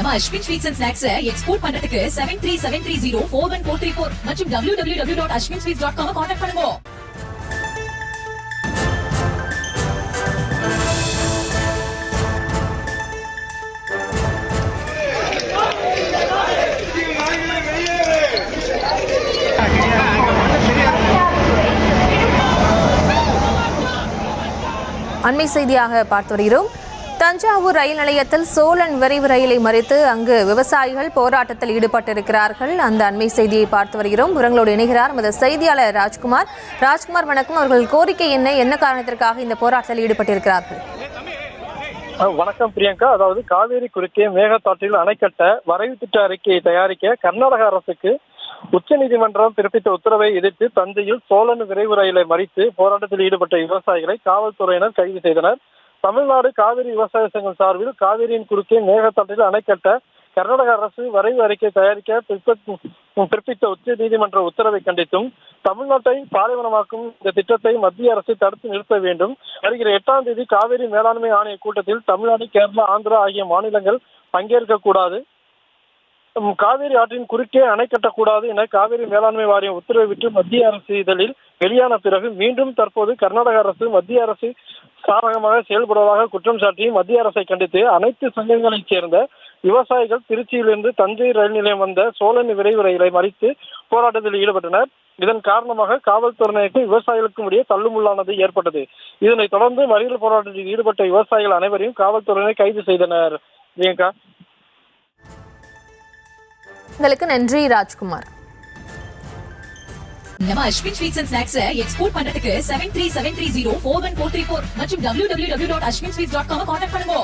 நம்ம Ashwin sweets and snacks export பண்றதுக்கு 7373041434 மற்றும் www.ashwinsweets.com கான்டாக்ட் பண்ணுங்க. அண்மை செய்தியாக பார்த்து வருகிறோம். தஞ்சாவூர் ரயில் நிலையத்தில் சோழன் விரைவு ரயிலை மறித்து அங்கு விவசாயிகள் போராட்டத்தில் ஈடுபட்டிருக்கிறார்கள். அந்த அண்மை செய்தியை பார்த்து வருகிறோம். விவரங்களோடு இணைகிறார் நமது செய்தியாளர் ராஜ்குமார். ராஜ்குமார் வணக்கம். அவர்கள் கோரிக்கை என்ன காரணத்திற்காக இந்த போராட்டத்தில் ஈடுபட்டிருக்கிறார்கள்? வணக்கம் பிரியங்கா. அதாவது காவேரி குறுக்கே மேகதாற்றில் அணை கட்ட வரைவு திட்ட அறிக்கையை தயாரிக்க கர்நாடக அரசுக்கு உச்சநீதிமன்றம் பிறப்பித்த உத்தரவை எதிர்த்து தஞ்சையில் சோழன் விரைவு ரயிலை மறித்து போராட்டத்தில் ஈடுபட்ட விவசாயிகளை காவல்துறையினர் கைது செய்தனர். தமிழ்நாடு காவிரி விவசாய சங்கம் சார்பில் காவிரியின் குறுக்கே மேகதாற்றில் அணை கட்ட கர்நாடக அரசு வரைவு அறிக்கை தயாரிக்க பிறப்பித்த உச்ச நீதிமன்ற உத்தரவை கண்டித்தும் தமிழ்நாட்டை பாலைவனமாக்கும் இந்த திட்டத்தை மத்திய அரசு தடுத்து நிறுத்த வேண்டும். வருகிற 8ஆம் தேதி காவிரி மேலாண்மை ஆணைய கூட்டத்தில் தமிழ்நாடு, கேரளா, ஆந்திரா ஆகிய மாநிலங்கள் பங்கேற்க கூடாது. காவிரி ஆற்றின் குறுக்கே அணை கட்டக்கூடாது என காவிரி மேலாண்மை வாரியம் உத்தரவிட்டு மத்திய அரசு இதழில் வெளியான பிறகு மீண்டும் தற்போது கர்நாடக அரசு மத்திய அரசு சாதகமாக செயல்படுவதாக குற்றம் சாட்டி மத்திய அரசை கண்டித்து அனைத்து சங்கங்களைச் சேர்ந்த விவசாயிகள் திருச்சியிலிருந்து தஞ்சை ரயில் நிலையம் வந்த சோழன் விரைவு ரயிலை மறித்து போராட்டத்தில் ஈடுபட்டனர். இதன் காரணமாக காவல்துறையினருக்கும் விவசாயிகளுக்கும் இடையே தள்ளுமுள்ளானது ஏற்பட்டது. இதனைத் தொடர்ந்து மறியல் போராட்டத்தில் ஈடுபட்ட விவசாயிகள் அனைவரையும் காவல்துறையினர் கைது செய்தனர். பிரியங்கா, உங்களுக்கு நன்றி ராஜ்குமார். நம்ம Ashwin sweets and snacks export பண்றதுக்கு 7373041434 மற்றும் www.ashwinsweets.com கான்டாக்ட் பண்ணுங்க.